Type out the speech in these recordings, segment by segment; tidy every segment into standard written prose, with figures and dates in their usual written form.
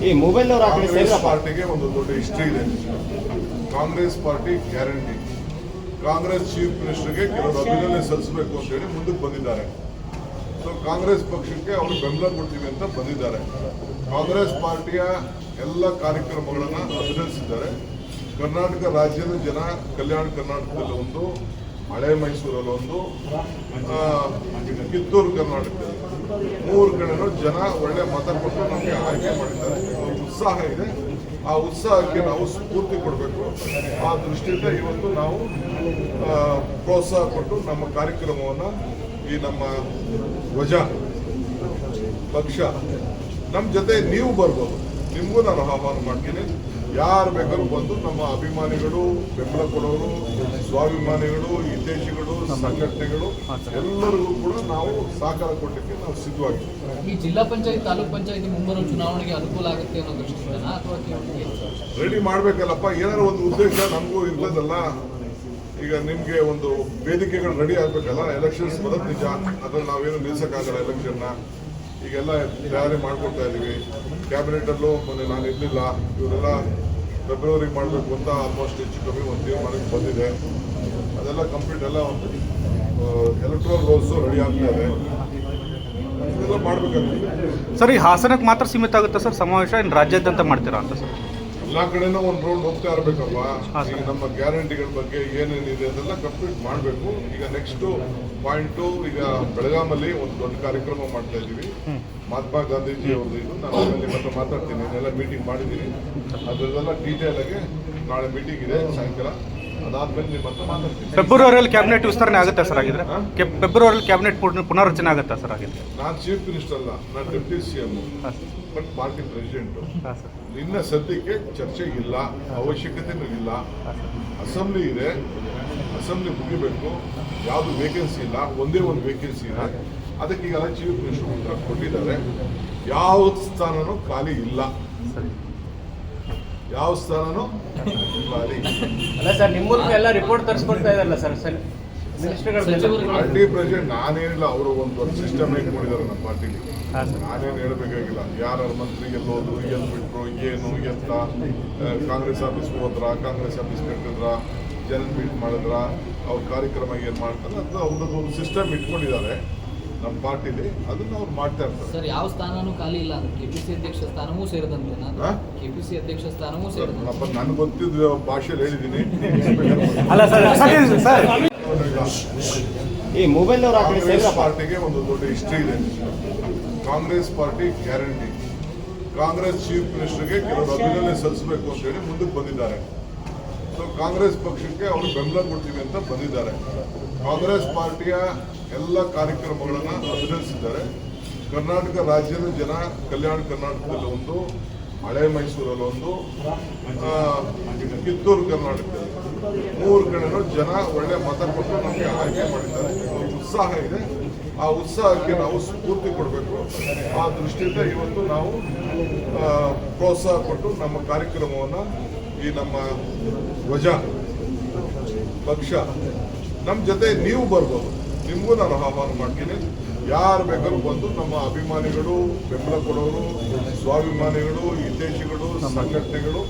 ಈ ಮೊಬೈಲ್ ಕಾಂಗ್ರೆಸ್ ಪಾರ್ಟಿಗೆ ಒಂದು ದೊಡ್ಡ ಹಿಸ್ಟ್ರಿ ಇದೆ. Congress party guarantee. Congress chief ಮಿನಿಸ್ಟರ್ಗೆ ಕೆಲವರು ಅಭಿನಂದನೆ ಸಲ್ಲಿಸಬೇಕು ಅಂತ ಹೇಳಿ ಮುಂದಕ್ಕೆ ಬಂದಿದ್ದಾರೆ. ಸೊ ಕಾಂಗ್ರೆಸ್ ಪಕ್ಷಕ್ಕೆ ಅವರು ಬೆಂಬಲ ಕೊಡ್ತೀವಿ ಅಂತ ಬಂದಿದ್ದಾರೆ. ಕಾಂಗ್ರೆಸ್ ಪಾರ್ಟಿಯ ಎಲ್ಲ ಕಾರ್ಯಕ್ರಮಗಳನ್ನು ಅಭಿನಂದಿಸಿದ್ದಾರೆ. ಕರ್ನಾಟಕ ರಾಜ್ಯದ ಜನ ಕಲ್ಯಾಣ ಕರ್ನಾಟಕದಲ್ಲಿ ಒಂದು, ಹಳೆ ಮೈಸೂರಲ್ಲಿ ಒಂದು, ಕಿತ್ತೂರು ಕರ್ನಾಟಕದಲ್ಲಿ 3 ಕಡೆನೂ ಜನ ಒಳ್ಳೆ ಮತ ಕೊಟ್ಟು ನಮಗೆ ಆಯ್ಕೆ ಮಾಡಿದ್ದಾರೆ. ಉತ್ಸಾಹ ಇದೆ. ಆ ಉತ್ಸಾಹಕ್ಕೆ ನಾವು ಸ್ಫೂರ್ತಿ ಕೊಡಬೇಕು. ಆ ದೃಷ್ಟಿಯಿಂದ ಇವತ್ತು ನಾವು ಪ್ರೋತ್ಸಾಹ ಕೊಟ್ಟು ನಮ್ಮ ಕಾರ್ಯಕ್ರಮವನ್ನು ಈ ನಮ್ಮ ಧ್ವಜ ಪಕ್ಷ ನಮ್ಮ ಜೊತೆ ನೀವು ಬರ್ಬೋದು, ನಿಮಗೂ ನಾನು ಆಹ್ವಾನ ಮಾಡ್ತೀನಿ. ಯಾರು ಬೇಕಾದ್ರೂ ಬಂದು ನಮ್ಮ ಅಭಿಮಾನಿಗಳು, ಬೆಂಬಲ ಕೊಡೋರು, ಸ್ವಾಭಿಮಾನಿಗಳು, ಹಿತೈಷಿಗಳು, ಸಂಘಟನೆಗಳು ಎಲ್ಲರಿಗೂ ಕೂಡ ನಾವು ಸಹಕಾರ ಕೊಡಲಿಕ್ಕೆ ನಾವು ಸಿದ್ಧವಾಗಿದ್ದೀವಿ. ಈ ಜಿಲ್ಲಾ ಪಂಚಾಯತ್, ತಾಲೂಕ್ ಪಂಚಾಯತ್ ಮುಂಬರುವ ಚುನಾವಣೆಗೆ ಅನುಕೂಲ ಆಗುತ್ತೆ ಅನ್ನೋ ದೃಷ್ಟಿಯಿಂದ ಅಥವಾ ರೆಡಿ ಮಾಡಬೇಕಲ್ಲಪ್ಪ. ಏನಾದ್ರು ಒಂದು ಉದ್ದೇಶ ನಮಗೂ ಇರ್ತದಲ್ಲ. ಈಗ ನಿಮಗೆ ಒಂದು ವೇದಿಕೆಗಳು ರೆಡಿ ಆಗಬೇಕಲ್ಲ. ಎಲೆಕ್ಷನ್ಸ್ ಬರೋದು ನಿಜ, ಅದ್ರಲ್ಲಿ ನಾವೇನು ನಿಲ್ಸಕ್ಕಾಗಲ್ಲ ಎಲೆಕ್ಷನ್ನ. ಈಗೆಲ್ಲ ತಯಾರಿ ಮಾಡ್ಕೊಳ್ತಾ ಇದ್ದೀವಿ. ಕ್ಯಾಬಿನೆಟಲ್ಲೂ ಮೊನ್ನೆ ನಾನು ಇರಲಿಲ್ಲ, ಇವರೆಲ್ಲ ಫೆಬ್ರವರಿಗೆ ಮಾಡಬೇಕು ಅಂತ ಆಲ್ಮೋಸ್ಟ್ ಹೆಚ್ಚು ಕಮ್ಮಿ ಒಂದು ತೀರ್ಮಾನಕ್ಕೆ ಬಂದಿದೆ. ಅದೆಲ್ಲ ಕಂಪ್ಲೀಟ್ ಎಲ್ಲ ಒಂದು ಎಲೆಕ್ಟ್ರಲ್ ರೋಲ್ಸು ರೆಡಿ ಆಗ್ತಾ ಇದೆ. ಇದೆಲ್ಲ ಮಾಡಬೇಕಾಗುತ್ತೆ. ಸರ್, ಈ ಹಾಸನಕ್ಕೆ ಮಾತ್ರ ಸೀಮಿತ ಆಗುತ್ತೆ ಸರ್ ಸಮಾವೇಶ, ಇನ್ನು ರಾಜ್ಯಾದ್ಯಂತ ಮಾಡ್ತೀರಾ ಅಂತ ಸರ್? ಎಲ್ಲ ಕಡೆನೂ ಒಂದು ರೌಂಡ್ ಹೋಗ್ತಾ ಇರಬೇಕಪ್ಪ. ಈಗ ನಮ್ಮ ಗ್ಯಾರಂಟಿಗಳ ಬಗ್ಗೆ ಏನೇನಿದೆ ಅದೆಲ್ಲ ಕಂಪ್ಲೀಟ್ ಮಾಡಬೇಕು. ಈಗ ನೆಕ್ಸ್ಟು ಪಾಯಿಂಟು, ಈಗ ಬೆಳಗಾಮಲ್ಲಿ ಒಂದು ದೊಡ್ಡ ಕಾರ್ಯಕ್ರಮ ಮಾಡ್ತಾ ಇದ್ದೀವಿ. ಮಹಾತ್ಮ ಗಾಂಧೀಜಿ ಅವ್ರದ್ದು ಇದು. ನಾನು ನಿಮ್ಮ ಹತ್ರ ಮಾತಾಡ್ತೀನಿ. ನಾನೆಲ್ಲ ಮೀಟಿಂಗ್ ಮಾಡಿದ್ದೀನಿ. ಅದರದೆಲ್ಲ ಡೀಟೇಲ್ ಆಗಿ ನಾಳೆ ಮೀಟಿಂಗ್ ಇದೆ ಸಾಯಂಕಾಲ. ಅದಾದ್ಮೇಲೆ ನಿಮ್ಮ ಹತ್ರ ಮಾತಾಡ್ತೀನಿ. ಫೆಬ್ರವರಿಯಲ್ಲಿ ಕ್ಯಾಬಿನೆಟ್ ವಿಸ್ತರಣೆ ಆಗುತ್ತೆ ಸರ್ ಆಗಿದ್ರೆ? ಫೆಬ್ರವರಿಯಲ್ಲಿ ಕ್ಯಾಬಿನೆಟ್ ಪುನರ್ರಚನೆ ಆಗುತ್ತೆ ಸರ್ ಆಗಿದ್ರೆ? ನಾನು ಚೀಫ್ ಮಿನಿಸ್ಟರ್ ಅಲ್ಲ, ನಾನು deputy CM, but party president. ಇನ್ನ ಸದ್ಯಕ್ಕೆ ಚರ್ಚೆ ಇಲ್ಲ, ಅವಶ್ಯಕತೆನೂ ಇಲ್ಲ. ಅಸೆಂಬ್ಲಿ ಇದೆ, ಅಸೆಂಬ್ಲಿ ಮುಗಿಬೇಕು. ಯಾವುದು ವೇಕೆನ್ಸಿ ಇಲ್ಲ, ಒಂದೇ ಒಂದು ವೇಕೆನ್ಸಿ ಇದೆ. ಅದಕ್ಕೆ ಈಗ ಚೀಫ್ ಮಿನಿಸ್ಟರ್ ಉತ್ತರ ಕೊಟ್ಟಿದ್ದಾರೆ. ಯಾವ ಸ್ಥಾನನೂ ಖಾಲಿ ಇಲ್ಲ, ಯಾವ ಸ್ಥಾನನೂ ಖಾಲಿ ಅಲ್ಲ ಸರ್. ನಿಮ್ಮ ಮೂಲಕ ಎಲ್ಲ ರಿಪೋರ್ಟ್ ತರಿಸ್ಕೊಡ್ತಾ ಇದಾರಲ್ಲ ಸರ್ ಪಾರ್ಟಿ ಪ್ರೆಸಿಡೆಂಟ್. ನಾನೇನಿಲ್ಲ, ಅವರು ಒಂದು ದೊಡ್ಡ ಸಿಸ್ಟಮ್ ಹೇಗೆ ಮಾಡಿದ್ದಾರೆ ನಮ್ಮ ಪಾರ್ಟಿಲಿ. ನಾನೇನು ಹೇಳಬೇಕಾಗಿಲ್ಲ. ಯಾರ ಮಂತ್ರಿ ಎಲ್ಲೋದ್ರು, ಎಲ್ಲಿ ಬಿಟ್ರು, ಏನು ಎತ್ತ, ಕಾಂಗ್ರೆಸ್ ಆಫೀಸ್ಗೆ ಹೋದ್ರ, ಕಾಂಗ್ರೆಸ್ ಆಫೀಸ್ ಕಟ್ಟಿದ್ರ, ಜನ ಮೀಟ್ ಮಾಡಿದ್ರ, ಅವ್ರ ಕಾರ್ಯಕ್ರಮ ಏನು ಮಾಡ್ತಾರೆ ಅದು ಅವ್ರದ್ದು ಒಂದು ಸಿಸ್ಟಮ್ ಇಟ್ಕೊಂಡಿದ್ದಾರೆ ನಮ್ಮ ಪಾರ್ಟಿಲಿ. ಅದನ್ನ ಅವ್ರು ಮಾಡ್ತಾ ಇರ್ತಾರೆ. ಸರ್, ಯಾವ ಸ್ಥಾನನೂ ಖಾಲಿ ಇಲ್ಲ ಅಂದ್ರೆ KPC ಅಧ್ಯಕ್ಷ ಸ್ಥಾನವೂ ಸೇರಿದಂತೆ KPC ಅಧ್ಯಕ್ಷ ಸ್ಥಾನವೂ ಸೇರಿದಂತೆ ನನಗೆ ಗೊತ್ತಿದ್ದ ಭಾಷೆಯಲ್ಲಿ ಹೇಳಿದ್ದೀನಿ. ಅಲ್ಲ ಸರ್, ಈ ಮೊಬೈಲ್ ಕಾಂಗ್ರೆಸ್ ಪಾರ್ಟಿಗೆ ಒಂದು ದೊಡ್ಡ ಹಿಸ್ಟ್ರಿ ಇದೆ. Congress party guarantee. Congress chief ಮಿನಿಸ್ಟರ್ಗೆ ಕೆಲವರು ಅಭಿನಂದನೆ ಸಲ್ಲಿಸಬೇಕು ಅಂತ ಹೇಳಿ ಮುಂದಕ್ಕೆ ಬಂದಿದ್ದಾರೆ. ಸೊ ಕಾಂಗ್ರೆಸ್ ಪಕ್ಷಕ್ಕೆ ಅವರು ಬೆಂಬಲ ಕೊಡ್ತೀವಿ ಅಂತ ಬಂದಿದ್ದಾರೆ. ಕಾಂಗ್ರೆಸ್ ಪಾರ್ಟಿಯ ಎಲ್ಲ ಕಾರ್ಯಕ್ರಮಗಳನ್ನು ಅಭಿನಂದಿಸಿದ್ದಾರೆ. ಕರ್ನಾಟಕ ರಾಜ್ಯದ ಜನ ಕಲ್ಯಾಣ ಕರ್ನಾಟಕದಲ್ಲಿ ಒಂದು, ಹಳೆ ಮೈಸೂರಲ್ಲಿ ಒಂದು, ಕಿತ್ತೂರು ಕರ್ನಾಟಕದಲ್ಲಿ 3 ಕಡೆನೂ ಜನ ಒಳ್ಳೆ ಮತ ಕೊಟ್ಟು ನಮಗೆ ಆಯ್ಕೆ ಮಾಡಿದ್ದಾರೆ. ಉತ್ಸಾಹ ಇದೆ. ಆ ಉತ್ಸಾಹಕ್ಕೆ ನಾವು ಸ್ಫೂರ್ತಿ ಕೊಡಬೇಕು. ಆ ದೃಷ್ಟಿಯಿಂದ ಇವತ್ತು ನಾವು ಪ್ರೋತ್ಸಾಹ ಕೊಟ್ಟು ನಮ್ಮ ಕಾರ್ಯಕ್ರಮವನ್ನು ಈ ನಮ್ಮ ಧ್ವಜ ಪಕ್ಷ ನಮ್ಮ ಜೊತೆ ನೀವು ಬರ್ಬೋದು, ನಿಮಗೂ ನಾನು ಆಹ್ವಾನ ಮಾಡ್ತೀನಿ. ಯಾರು ಬೇಕಾದ್ರೂ ಬಂದು ನಮ್ಮ ಅಭಿಮಾನಿಗಳು, ಬೆಂಬಲ ಕೊಡೋರು, ಸ್ವಾಭಿಮಾನಿಗಳು, ಹಿತೈಷಿಗಳು, ಸಂಘಟನೆಗಳು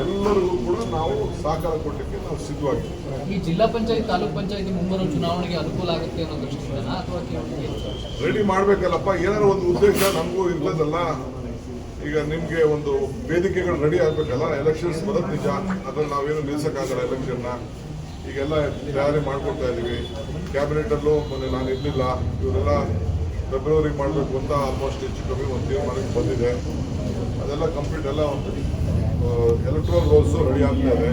ಎಲ್ಲರಿಗೂ ಕೂಡ ನಾವು ಸಹಕಾರ ಕೊಡಲಿಕ್ಕೆ ನಾವು ಸಿದ್ಧವಾಗಿದ್ದೀವಿ. ಈ ಜಿಲ್ಲಾ ಪಂಚಾಯತ್, ತಾಲೂಕ್ ಪಂಚಾಯತ್ ಮುಂಬರುವ ಚುನಾವಣೆಗೆ ಅನುಕೂಲ ಆಗುತ್ತೆ ಅನ್ನೋ ದೃಷ್ಟಿಯಿಂದ ಅಥವಾ ರೆಡಿ ಮಾಡಬೇಕಲ್ಲಪ್ಪ. ಏನಾದ್ರು ಒಂದು ಉದ್ದೇಶ ನಮಗೂ ಇರ್ತದಲ್ಲ. ಈಗ ನಿಮಗೆ ಒಂದು ವೇದಿಕೆಗಳು ರೆಡಿ ಆಗಬೇಕಲ್ಲ. ಎಲೆಕ್ಷನ್ಸ್ ಬರೋದು ನಿಜ, ಅದ್ರಲ್ಲಿ ನಾವೇನು ನಿಲ್ಸಕ್ಕಾಗಲ್ಲ ಎಲೆಕ್ಷನ್ನ. ಈಗೆಲ್ಲ ತಯಾರಿ ಮಾಡ್ಕೊಳ್ತಾ ಇದ್ದೀವಿ. ಕ್ಯಾಬಿನೆಟಲ್ಲೂ ಮೊನ್ನೆ ನಾನು ಇರಲಿಲ್ಲ, ಇವರೆಲ್ಲ ಫೆಬ್ರವರಿಗೆ ಮಾಡಬೇಕು ಅಂತ ಆಲ್ಮೋಸ್ಟ್ ಹೆಚ್ಚು ಕಮ್ಮಿ ಒಂದು ತೀರ್ಮಾನಕ್ಕೆ ಬಂದಿದೆ. ಅದೆಲ್ಲ ಕಂಪ್ಲೀಟ್ ಎಲ್ಲ ಒಂದು ಎಲೆಕ್ಟ್ರಲ್ ರೋಲ್ಸು ರೆಡಿ ಆಗ್ತಾ ಇದೆ.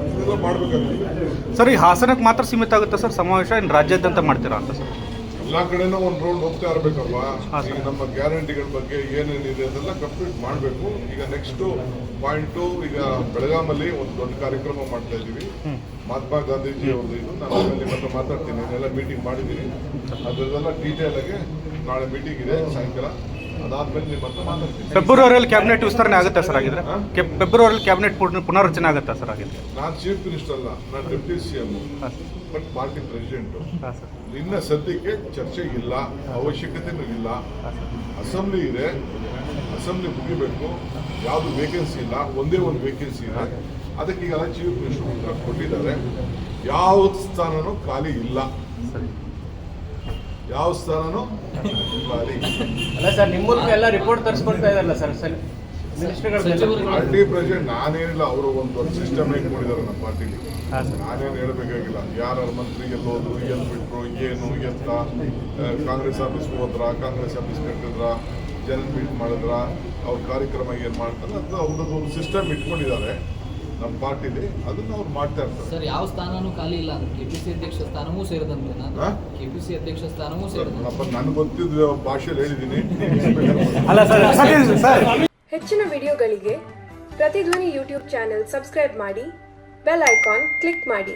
ಇದೆಲ್ಲ ಮಾಡಬೇಕಾಗುತ್ತೆ. ಸರ್, ಈ ಹಾಸನಕ್ಕೆ ಮಾತ್ರ ಸೀಮಿತ ಆಗುತ್ತೆ ಸರ್ ಸಮಾವೇಶ, ಇನ್ನು ರಾಜ್ಯಾದ್ಯಂತ ಮಾಡ್ತೀರಾ ಅಂತ ಸರ್? ಎಲ್ಲ ಕಡೆನೂ ಒಂದು ರೌಂಡ್ ಹೋಗ್ತಾ ಇರಬೇಕಪ್ಪ. ಈಗ ನಮ್ಮ ಗ್ಯಾರಂಟಿಗಳ ಬಗ್ಗೆ ಏನೇನಿದೆ ಅದೆಲ್ಲ ಕಂಪ್ಲೀಟ್ ಮಾಡಬೇಕು. ಈಗ ನೆಕ್ಸ್ಟು ಪಾಯಿಂಟು, ಈಗ ಬೆಳಗಾಮಲ್ಲಿ ಒಂದು ದೊಡ್ಡ ಕಾರ್ಯಕ್ರಮ ಮಾಡ್ತಾ ಇದ್ದೀವಿ. ಮಹಾತ್ಮ ಗಾಂಧೀಜಿ ಅವ್ರದ್ದು ಇದು. ನಾನು ನಿಮ್ಮ ಹತ್ರ ಮಾತಾಡ್ತೀನಿ. ನಾನೆಲ್ಲ ಮೀಟಿಂಗ್ ಮಾಡಿದ್ದೀನಿ. ಅದರದೆಲ್ಲ ಡೀಟೇಲ್ ಆಗಿ ನಾಳೆ ಮೀಟಿಂಗ್ ಇದೆ ಸಾಯಂಕಾಲ. ಅದಾದ್ಮೇಲೆ ನಿಮ್ಮ ಹತ್ರ ಮಾತಾಡ್ತೀನಿ. ಫೆಬ್ರವರಿಯಲ್ಲಿ ಕ್ಯಾಬಿನೆಟ್ ವಿಸ್ತರಣೆ ಆಗುತ್ತೆ ಸರ್ ಆಗಿದ್ರೆ ಹಾ? ಫೆಬ್ರವರಿಯಲ್ಲಿ ಕ್ಯಾಬಿನೆಟ್ ಪುನರ್ರಚನೆ ಆಗುತ್ತಾ ಸರ್ ಆಗಿದ್ರೆ? ನಾನು ಚೀಫ್ ಮಿನಿಸ್ಟರ್ ಅಲ್ಲ, ನಾನು ಡೆಪ್ಯೂಟಿ CM, ಹಾಂ ಬಟ್ ಪಾರ್ಟಿ ಪ್ರೆಸಿಡೆಂಟು. ಹಾಂ ಸರ್ ಇನ್ನ ಸದ್ಯಕ್ಕೆ ಚರ್ಚೆ ಇಲ್ಲ, ಅವಶ್ಯಕತೆನೂ ಇಲ್ಲ. ಹಾಂ ಸರ್ ಅಸೆಂಬ್ಲಿ ಇದೆ, ಅಸೆಂಬ್ಲಿ ಮುಗಿಬೇಕು, ಯಾವುದು ವೇಕೆನ್ಸಿ ಇಲ್ಲ, ಒಂದೇ ಒಂದು ವೇಕೆನ್ಸಿ ಇದೆ. ಅದಕ್ಕೆ ಈಗೆಲ್ಲ ಚೀಫ್ ಮಿನಿಸ್ಟರ್ ಉತ್ತರ ಕೊಟ್ಟಿದ್ದಾರೆ. ಯಾವ ಸ್ಥಾನನೂ ಖಾಲಿ ಇಲ್ಲ, ಸರಿ ಯಾವ ಸ್ಥಾನನೂ ಖಾಲಿ ಇಲ್ಲ. ಅಲ್ಲ ಸರ್ ನಿಮ್ಮ ಮೂಲಕ ಎಲ್ಲ ರಿಪೋರ್ಟ್ ತರಿಸ್ಕೊಡ್ತಾ ಇದಾರಲ್ಲ ಸರ್ ಮಿನಿಸ್ಟರ್ಗಳು ಸಚಿವರು ಪಾರ್ಟಿ ಪ್ರೆಸಿಡೆಂಟ್ ನಾನೇನಿಲ್ಲ, ಅವರು ಒಂದು ಸಿಸ್ಟಮ್ ಇಟ್ಕೊಂಡಿದ್ದಾರೆ ನಮ್ಮ ಪಾರ್ಟಿಲಿ. ಹಾಂ ಸರ್ ನಾನೇನು ಹೇಳಬೇಕಾಗಿಲ್ಲ. ಯಾರ ಮಂತ್ರಿ ಎಲ್ಲೋದ್ರು, ಎಲ್ಲಿ ಬಿಟ್ರು, ಏನು ಎತ್ತ, ಕಾಂಗ್ರೆಸ್ ಆಫೀಸ್ಗೆ ಹೋದ್ರ, ಕಾಂಗ್ರೆಸ್ ಆಫೀಸ್ ಕಟ್ಟಿದ್ರ, ಜನ ಮೀಟ್ ಮಾಡಿದ್ರ, ಅವ್ರ ಕಾರ್ಯಕ್ರಮ ಏನು ಮಾಡ್ತಾರೆ ಅಂತ ಅವ್ರದ್ದು ಒಂದು ಸಿಸ್ಟಮ್ ಇಟ್ಕೊಂಡಿದ್ದಾರೆ ನಮ್ಮ ಪಾರ್ಟಿಲಿ. ಅದನ್ನ ಅವ್ರು ಮಾಡ್ತಾ ಇರ್ತಾರೆ. ಸರ್ ಯಾವ ಸ್ಥಾನನೂ ಖಾಲಿ ಇಲ್ಲ ಅಂದ್ರೆ ಕೆಪಿಸಿ ಅಧ್ಯಕ್ಷ ಸ್ಥಾನವೂ ಸೇರಿದಂತೆ ಹಾ? ಕೆಪಿಸಿ ಅಧ್ಯಕ್ಷ ಸ್ಥಾನವೂ ಸೇರಿದಂತೆ ನೋಡಪ್ಪ, ನನಗೆ ಗೊತ್ತಿದ್ದ ಭಾಷೆಯಲ್ಲಿ ಹೇಳಿದ್ದೀನಿ. ಅಲ್ಲ ಸರ್ ಹೆಚ್ಚಿನ ವಿಡಿಯೋಗಳಿಗೆ ಪ್ರತಿಧ್ವನಿ ಯೂಟ್ಯೂಬ್ ಚಾನೆಲ್ ಸಬ್ಸ್ಕ್ರೈಬ್ ಮಾಡಿ, ಬೆಲ್ ಐಕಾನ್ ಕ್ಲಿಕ್ ಮಾಡಿ.